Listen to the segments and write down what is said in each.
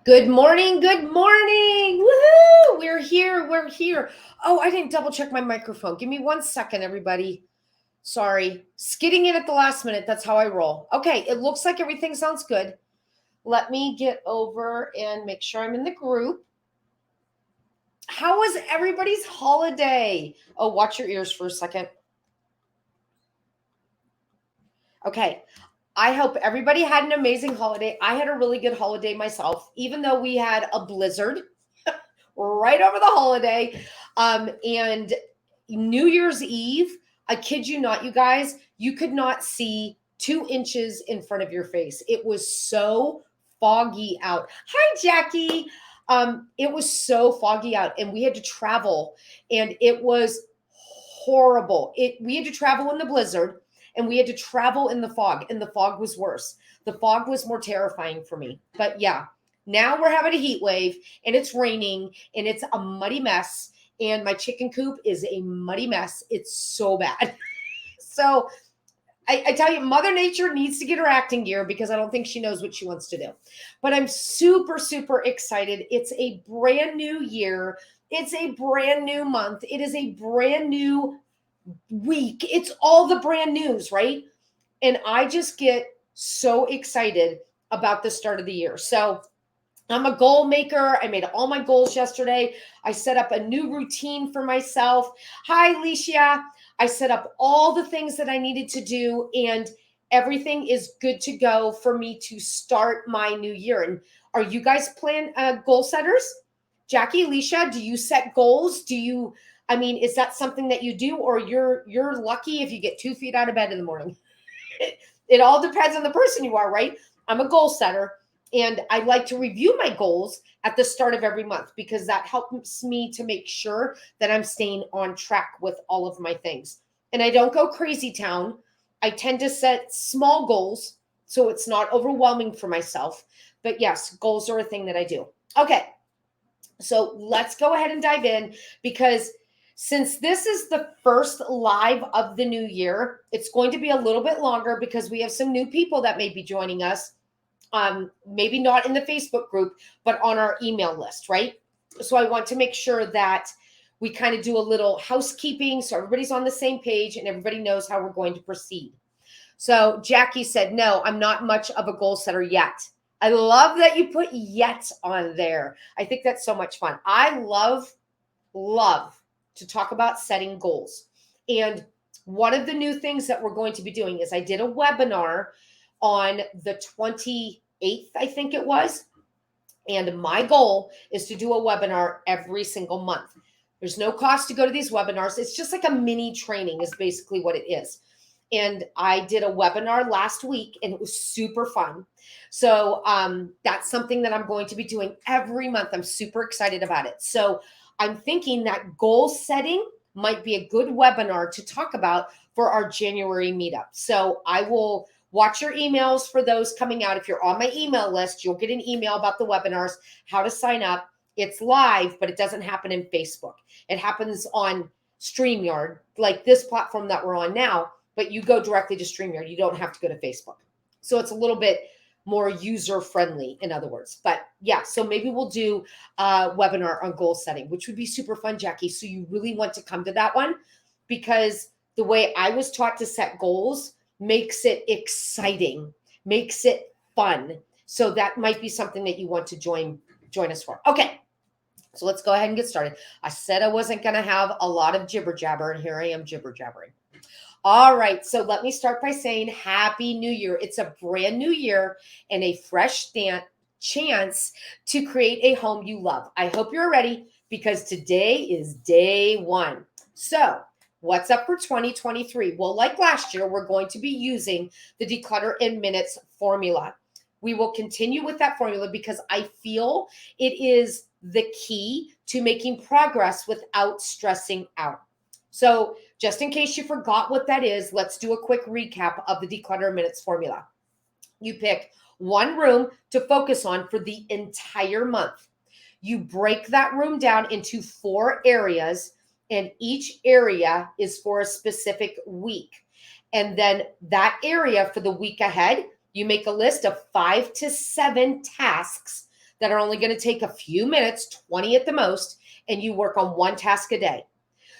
Good morning. Good morning. Woohoo! We're here. We're here. Oh, I didn't double check my microphone. Give me 1 second, everybody. Sorry. Skidding in at the last minute. That's how I roll. Okay. It looks like everything sounds good. Let me get over and make sure I'm in the group. How was everybody's holiday? Oh, watch your ears for a second. Okay. I hope everybody had an amazing holiday. I had a really good holiday myself, even though we had a blizzard right over the holiday. And New Year's Eve, I kid you not, you guys, you could not see 2 inches in front of your face. It was so foggy out. Hi, Jackie. It was so foggy out, and we had to travel, and it was horrible. We had to travel in the blizzard, and we had to travel in the fog, and the fog was worse. The fog was more terrifying for me. But yeah, now we're having a heat wave, and it's raining, and it's a muddy mess, and my chicken coop is a muddy mess. It's so bad. So I tell you, Mother Nature needs to get her acting gear because I don't think she knows what she wants to do. But I'm super, super excited. It's a brand new year. It's a brand new month. It is a brand new week. It's all the brand news, right? And I just get so excited about the start of the year. So I'm a goal maker. I made all my goals yesterday. I set up a new routine for myself. Hi, Alicia. I set up all the things that I needed to do, and everything is good to go for me to start my new year. And are you guys goal setters? Jackie, Alicia, do you set goals? I mean, is that something that you do, or you're lucky if you get 2 feet out of bed in the morning? It all depends on the person you are, right? I'm a goal setter, and I like to review my goals at the start of every month because that helps me to make sure that I'm staying on track with all of my things. And I don't go crazy town. I tend to set small goals so it's not overwhelming for myself. But yes, goals are a thing that I do. Okay, so let's go ahead and dive in because since this is the first live of the new year, it's going to be a little bit longer because we have some new people that may be joining us. Maybe not in the Facebook group, but on our email list, right? So I want to make sure that we kind of do a little housekeeping so everybody's on the same page and everybody knows how we're going to proceed. So Jackie said, no, I'm not much of a goal setter yet. I love that you put yet on there. I think that's so much fun. I love to talk about setting goals. And one of the new things that we're going to be doing is I did a webinar on the 28th, I think it was. And my goal is to do a webinar every single month. There's no cost to go to these webinars. It's just like a mini training, is basically what it is. And I did a webinar last week and it was super fun. So that's something that I'm going to be doing every month. I'm super excited about it. So I'm thinking that goal setting might be a good webinar to talk about for our January meetup. So I will watch your emails for those coming out. If you're on my email list, you'll get an email about the webinars, how to sign up. It's live, but it doesn't happen in Facebook. It happens on StreamYard, like this platform that we're on now, but you go directly to StreamYard. You don't have to go to Facebook. So it's a little bit more user friendly, in other words. But yeah, so maybe we'll do a webinar on goal setting, which would be super fun, Jackie. So you really want to come to that one because the way I was taught to set goals makes it exciting, makes it fun. So that might be something that you want to join us for. Okay. So let's go ahead and get started. I said I wasn't going to have a lot of jibber jabber, and here I am jibber jabbering. All right, so let me start by saying Happy New Year. It's a brand new year and a fresh chance to create a home you love. I hope you're ready because today is day one. So, what's up for 2023? Well, like last year, we're going to be using the Declutter in Minutes formula. We will continue with that formula because I feel it is the key to making progress without stressing out. So, just in case you forgot what that is, let's do a quick recap of the Declutter Minutes formula. You pick one room to focus on for the entire month. You break that room down into 4 areas, and each area is for a specific week. And then that area for the week ahead, you make a list of 5 to 7 tasks that are only going to take a few minutes, 20 at the most, and you work on one task a day.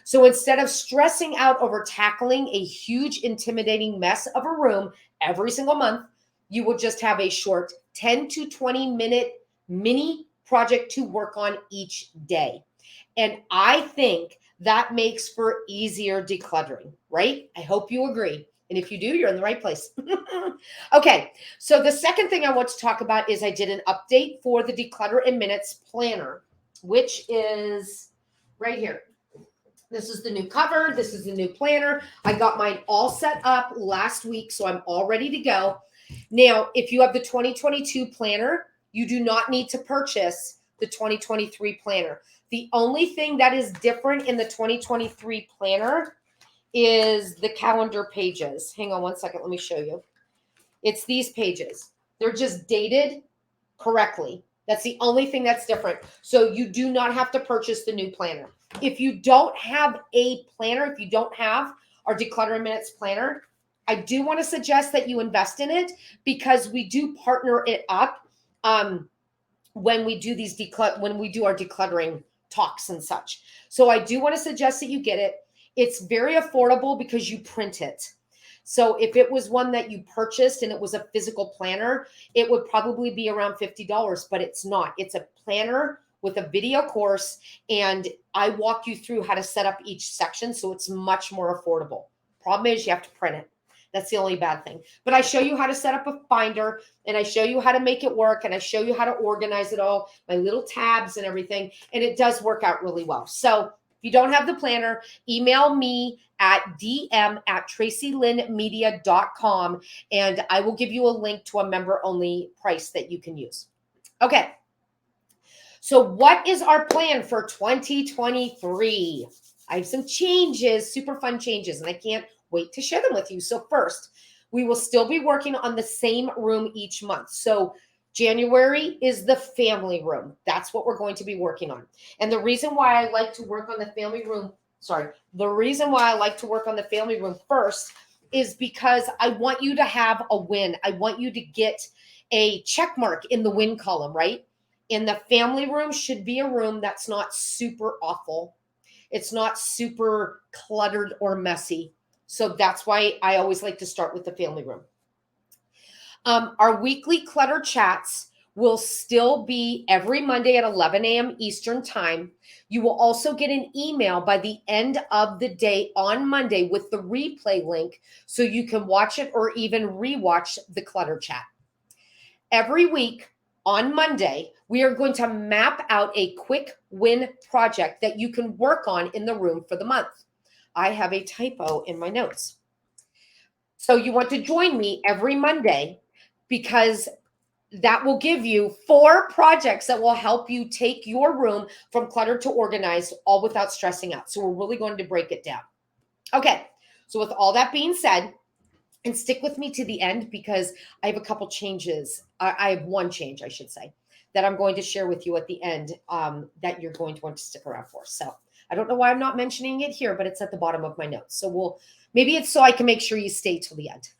So instead of stressing out over tackling a huge, intimidating mess of a room every single month, you will just have a short 10 to 20-minute mini project to work on each day. And I think that makes for easier decluttering, right? I hope you agree. And if you do, you're in the right place. Okay, so the second thing I want to talk about is I did an update for the Declutter in Minutes planner, which is right here. This is the new cover. This is the new planner. I got mine all set up last week, so I'm all ready to go. Now, if you have the 2022 planner, you do not need to purchase the 2023 planner. The only thing that is different in the 2023 planner is the calendar pages. Hang on one second. Let me show you. It's these pages. They're just dated correctly. That's the only thing that's different. So you do not have to purchase the new planner. If you don't have a planner, if you don't have our Declutter in Minutes planner, I do want to suggest that you invest in it because we do partner it up when we do these when we do our decluttering talks and such. So I do want to suggest that you get it. It's very affordable because you print it. So if it was one that you purchased and it was a physical planner, it would probably be around $50, but it's not. It's a planner with a video course, and I walk you through how to set up each section, so it's much more affordable. Problem is you have to print it. That's the only bad thing. But I show you how to set up a binder, and I show you how to make it work, and I show you how to organize it all, my little tabs and everything, and it does work out really well. So if you don't have the planner, email me at dm@tracylynnmedia.com, and I will give you a link to a member-only price that you can use. Okay. So what is our plan for 2023? I have some changes, super fun changes, and I can't wait to share them with you. So first, we will still be working on the same room each month. So January is the family room. That's what we're going to be working on. And the reason why I like to work on the family room, first is because I want you to have a win. I want you to get a check mark in the win column, right? And the family room should be a room that's not super awful. It's not super cluttered or messy. So that's why I always like to start with the family room. Our weekly clutter chats will still be every Monday at 11 a.m. Eastern time. You will also get an email by the end of the day on Monday with the replay link so you can watch it or even rewatch the clutter chat. Every week on Monday, we are going to map out a quick win project that you can work on in the room for the month. I have a typo in my notes. So you want to join me every Monday because that will give you 4 projects that will help you take your room from cluttered to organized, all without stressing out. So we're really going to break it down. Okay, so with all that being said, and stick with me to the end because I have a couple changes. I have one change, I should say, that I'm going to share with you at the end that you're going to want to stick around for. So I don't know why I'm not mentioning it here, but it's at the bottom of my notes. So maybe it's so I can make sure you stay till the end.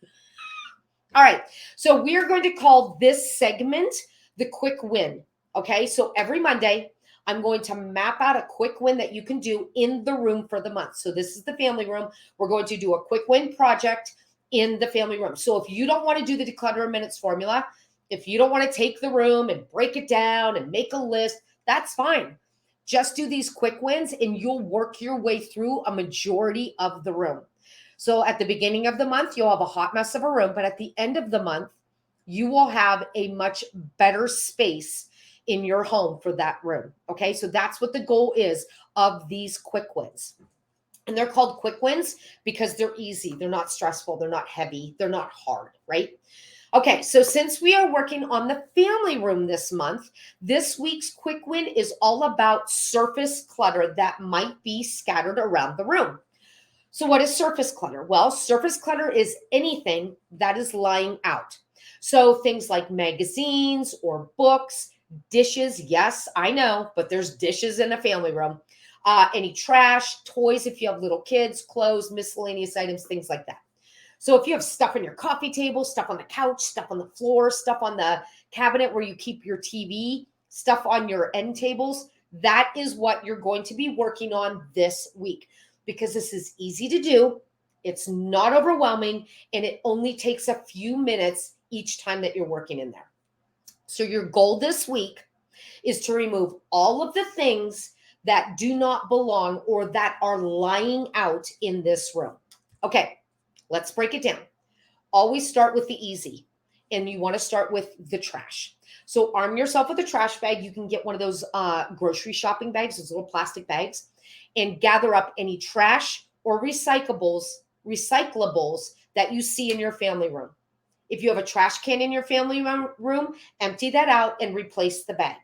All right. So we are going to call this segment the quick win. Okay. So every Monday, I'm going to map out a quick win that you can do in the room for the month. So this is the family room. We're going to do a quick win project in the family room. So if you don't want to do the Declutter in Minutes formula, if you don't want to take the room and break it down and make a list, that's fine. Just do these quick wins and you'll work your way through a majority of the room. So at the beginning of the month, you'll have a hot mess of a room, but at the end of the month, you will have a much better space in your home for that room. Okay, so that's what the goal is of these quick wins. And they're called quick wins because they're easy. They're not stressful. They're not heavy. They're not hard, right? Okay, so since we are working on the family room this month, this week's quick win is all about surface clutter that might be scattered around the room. So what is surface clutter? Well, surface clutter is anything that is lying out. So things like magazines or books, dishes. Yes, I know, but there's dishes in a family room. Any trash, toys if you have little kids, clothes, miscellaneous items, things like that. So if you have stuff on your coffee table, stuff on the couch, stuff on the floor, stuff on the cabinet where you keep your TV, stuff on your end tables, that is what you're going to be working on this week, because this is easy to do. It's not overwhelming, and it only takes a few minutes each time that you're working in there. So your goal this week is to remove all of the things that do not belong or that are lying out in this room. Okay, let's break it down. Always start with the easy, and you want to start with the trash. So arm yourself with a trash bag. You can get one of those grocery shopping bags, those little plastic bags, and gather up any trash or recyclables that you see in your family room. If you have a trash can in your family room, empty that out and replace the bag.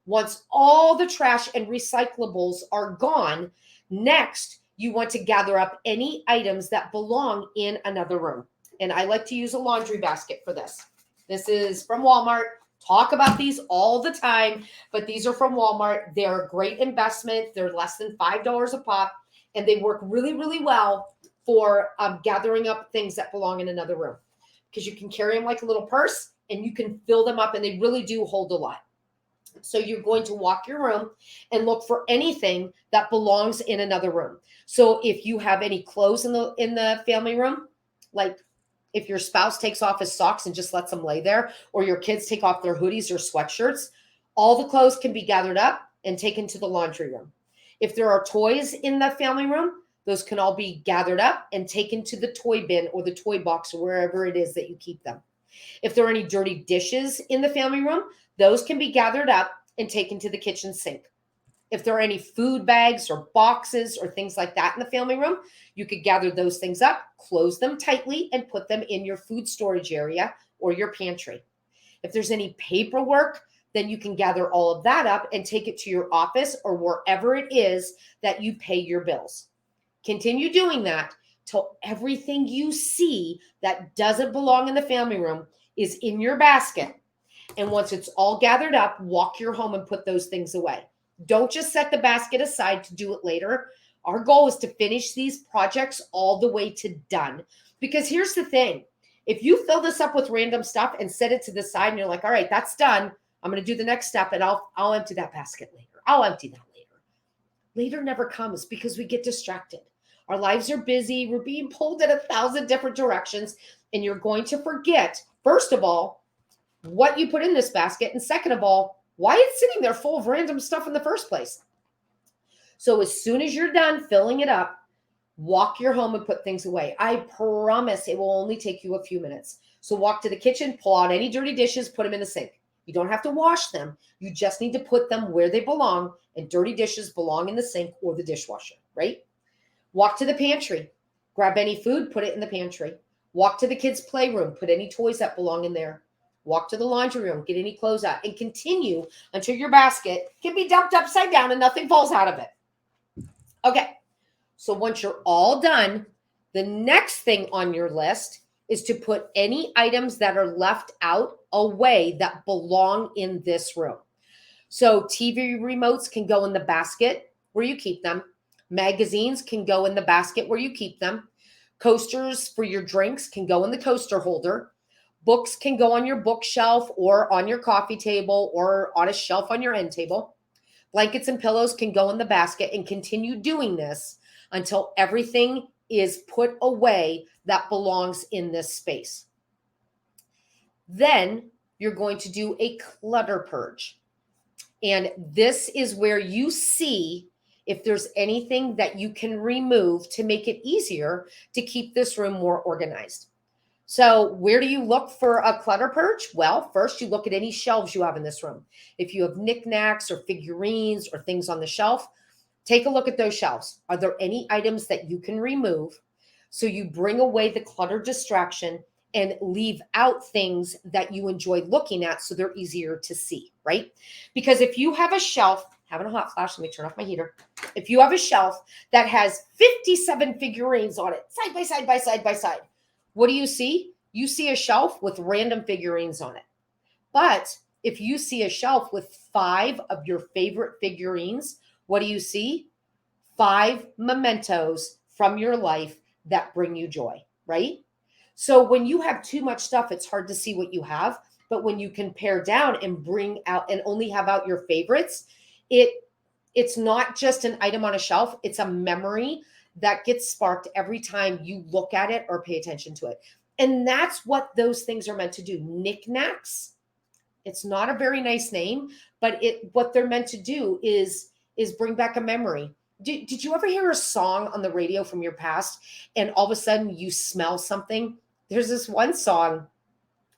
Once all the trash and recyclables are gone, next you want to gather up any items that belong in another room. And I like to use a laundry basket for this. This is from Walmart. Talk about these all the time, but these are from Walmart. They're a great investment. They're less than $5 a pop, and they work really, really well for gathering up things that belong in another room, because you can carry them like a little purse and you can fill them up, and they really do hold a lot. So you're going to walk your room and look for anything that belongs in another room. So if you have any clothes in the family room, like if your spouse takes off his socks and just lets them lay there, or your kids take off their hoodies or sweatshirts, all the clothes can be gathered up and taken to the laundry room. If there are toys in the family room, those can all be gathered up and taken to the toy bin or the toy box or wherever it is that you keep them. If there are any dirty dishes in the family room, those can be gathered up and taken to the kitchen sink. If there are any food bags or boxes or things like that in the family room, you could gather those things up, close them tightly, and put them in your food storage area or your pantry. If there's any paperwork, then you can gather all of that up and take it to your office or wherever it is that you pay your bills. Continue doing that till everything you see that doesn't belong in the family room is in your basket. And once it's all gathered up, walk your home and put those things away. Don't just set the basket aside to do it later. Our goal is to finish these projects all the way to done. Because here's the thing. If you fill this up with random stuff and set it to the side and you're like, all right, that's done, I'm going to do the next step and I'll empty that basket later. I'll empty that later. Later never comes because we get distracted. Our lives are busy. We're being pulled in 1,000 different directions, and you're going to forget, first of all, what you put in this basket, and second of all, why it's sitting there full of random stuff in the first place. So as soon as you're done filling it up, walk your home and put things away. I promise it will only take you a few minutes. So walk to the kitchen, pull out any dirty dishes, put them in the sink. You don't have to wash them. You just need to put them where they belong, and dirty dishes belong in the sink or the dishwasher, right? Walk to the pantry, grab any food, put it in the pantry. Walk to the kids' playroom, put any toys that belong in there. Walk to the laundry room, get any clothes out, and continue until your basket can be dumped upside down and nothing falls out of it. Okay, so once you're all done, the next thing on your list is to put any items that are left out away that belong in this room. So TV remotes can go in the basket where you keep them. Magazines can go in the basket where you keep them. Coasters for your drinks can go in the coaster holder. Books can go on your bookshelf or on your coffee table or on a shelf on your end table. Blankets and pillows can go in the basket, and continue doing this until everything is put away that belongs in this space. Then you're going to do a clutter purge. And this is where you see if there's anything that you can remove to make it easier to keep this room more organized. So where do you look for a clutter purge? Well, first you look at any shelves you have in this room. If you have knickknacks or figurines or things on the shelf, take a look at those shelves. Are there any items that you can remove? So you bring away the clutter distraction and leave out things that you enjoy looking at so they're easier to see, right? Because if you have a shelf, having a hot flash, let me turn off my heater. If you have a shelf that has 57 figurines on it, side by side by side by side, what do you see? You see a shelf with random figurines on it. But if you see a shelf with 5 of your favorite figurines, what do you see? 5 mementos from your life that bring you joy, right? So when you have too much stuff, it's hard to see what you have. But when you can pare down and bring out and only have out your favorites, it's not just an item on a shelf, it's a memory that gets sparked every time you look at it or pay attention to it. And that's what those things are meant to do. Knickknacks, it's not a very nice name, but what they're meant to do is bring back a memory. Did you ever hear a song on the radio from your past and all of a sudden you smell something? There's this one song,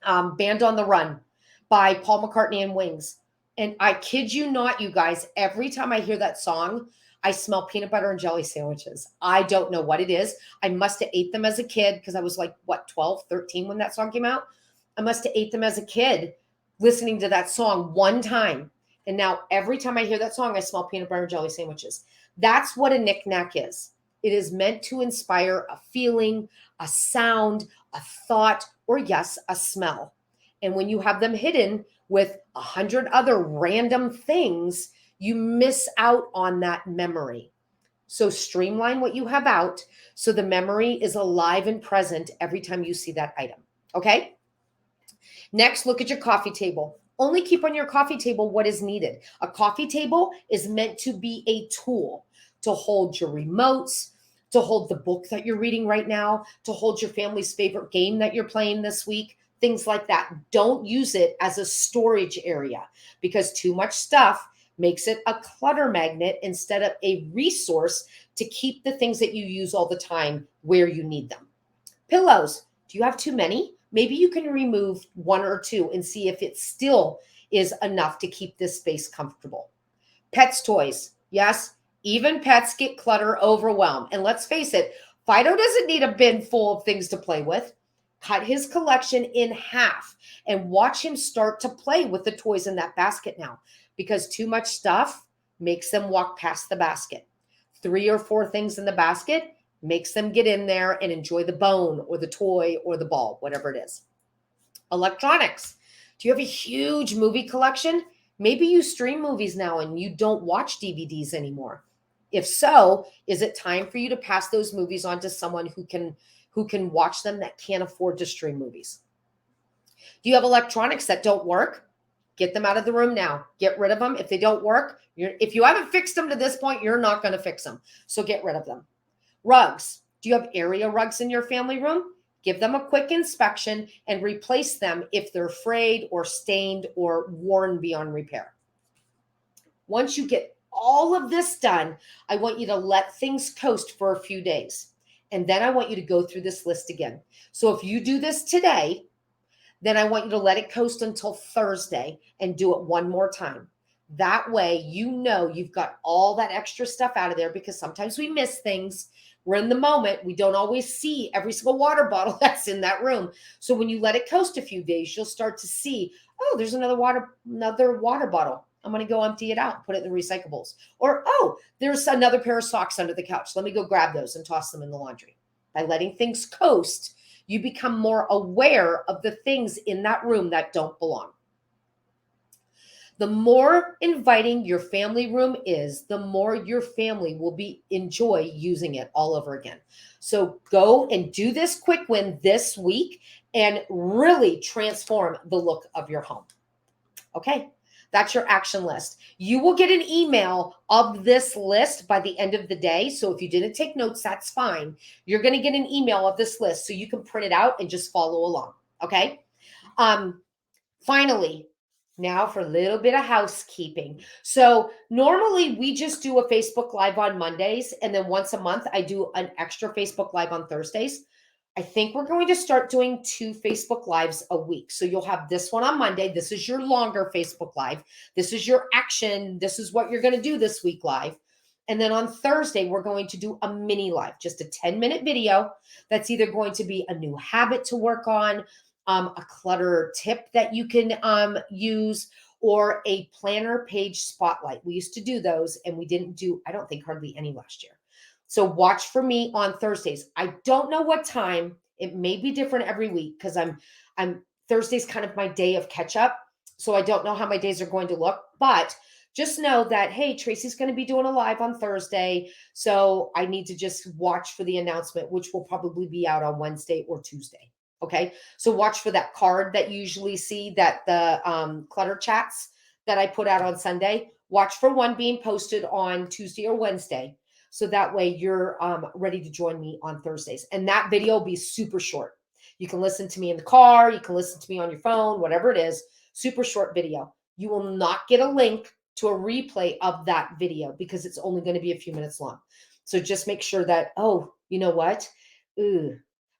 Band on the Run by Paul McCartney and Wings. And I kid you not, you guys, every time I hear that song, I smell peanut butter and jelly sandwiches. I don't know what it is. I must have ate them as a kid because I was like, what, 12, 13 when that song came out? I must have ate them as a kid listening to that song one time. And now every time I hear that song, I smell peanut butter and jelly sandwiches. That's what a knickknack is. It is meant to inspire a feeling, a sound, a thought, or yes, a smell. And when you have them hidden with 100 other random things, you miss out on that memory. So streamline what you have out so the memory is alive and present every time you see that item. Okay? Next, look at your coffee table. Only keep on your coffee table what is needed. A coffee table is meant to be a tool to hold your remotes, to hold the book that you're reading right now, to hold your family's favorite game that you're playing this week, things like that. Don't use it as a storage area because too much stuff makes it a clutter magnet instead of a resource to keep the things that you use all the time where you need them. Pillows. Do you have too many? Maybe you can remove one or two and see if it still is enough to keep this space comfortable. Pets' toys. Yes, even pets get clutter overwhelmed. And let's face it, Fido doesn't need a bin full of things to play with. Cut his collection in half and watch him start to play with the toys in that basket now because too much stuff makes them walk past the basket. 3 or 4 things in the basket makes them get in there and enjoy the bone or the toy or the ball, whatever it is. Electronics. Do you have a huge movie collection? Maybe you stream movies now and you don't watch DVDs anymore. If so, is it time for you to pass those movies on to someone who can watch them that can't afford to stream movies? Do you have electronics that don't work? Get them out of the room now. Get rid of them. If they don't work, if you haven't fixed them to this point, you're not going to fix them. So get rid of them. Rugs. Do you have area rugs in your family room? Give them a quick inspection and replace them if they're frayed or stained or worn beyond repair. Once you get all of this done, I want you to let things coast for a few days. And then I want you to go through this list again. So if you do this today, then I want you to let it coast until Thursday and do it one more time. That way, you know you've got all that extra stuff out of there because sometimes we miss things. We're in the moment. We don't always see every single water bottle that's in that room. So when you let it coast a few days, you'll start to see, oh, there's another water bottle. I'm going to go empty it out, put it in the recyclables. Or, oh, there's another pair of socks under the couch. Let me go grab those and toss them in the laundry. By letting things coast, you become more aware of the things in that room that don't belong. The more inviting your family room is, the more your family will enjoy using it all over again. So go and do this quick win this week and really transform the look of your home. Okay, that's your action list. You will get an email of this list by the end of the day. So if you didn't take notes, that's fine. You're going to get an email of this list so you can print it out and just follow along. Okay. Finally, now for a little bit of housekeeping. So normally we just do a Facebook Live on Mondays, and then once a month I do an extra Facebook Live on Thursdays. I think we're going to start doing 2 Facebook Lives a week. So you'll have this one on Monday. This is your longer Facebook Live. This is your action. This is what you're going to do this week live. And then on Thursday, we're going to do a mini live, just a 10-minute video that's either going to be a new habit to work on, a clutter tip that you can use, or a planner page spotlight. We used to do those and we didn't do, I don't think, hardly any last year. So watch for me on Thursdays. I don't know what time. It may be different every week because I'm Thursday's kind of my day of catch up. So I don't know how my days are going to look, but just know that, hey, Tracy's going to be doing a live on Thursday. So I need to just watch for the announcement, which will probably be out on Wednesday or Tuesday. Okay. So watch for that card that you usually see, that the clutter chats that I put out on Sunday. Watch for one being posted on Tuesday or Wednesday. So that way you're ready to join me on Thursdays. And that video will be super short. You can listen to me in the car. You can listen to me on your phone, whatever it is. Super short video. You will not get a link to a replay of that video because it's only going to be a few minutes long. So just make sure that, oh, you know what? Ooh,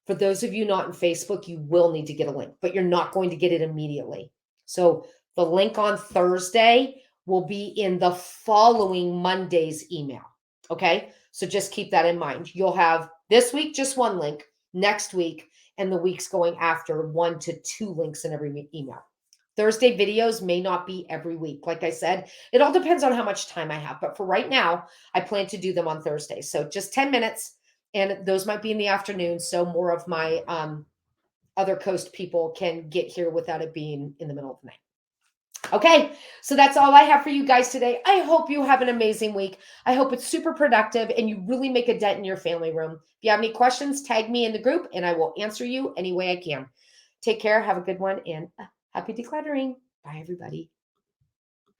for those of you not in Facebook, you will need to get a link, but you're not going to get it immediately. So the link on Thursday will be in the following Monday's email. Okay. So just keep that in mind. You'll have this week just one link, next week, and the weeks going after 1 to 2 links in every email. Thursday videos may not be every week. Like I said, it all depends on how much time I have. But for right now, I plan to do them on Thursday. So just 10 minutes, and those might be in the afternoon. So more of my other coast people can get here without it being in the middle of the night. Okay, so that's all I have for you guys today. I hope you have an amazing week. I hope it's super productive and you really make a dent in your family room. If you have any questions, tag me in the group and I will answer you any way I can. Take care, have a good one, and happy decluttering. Bye, everybody.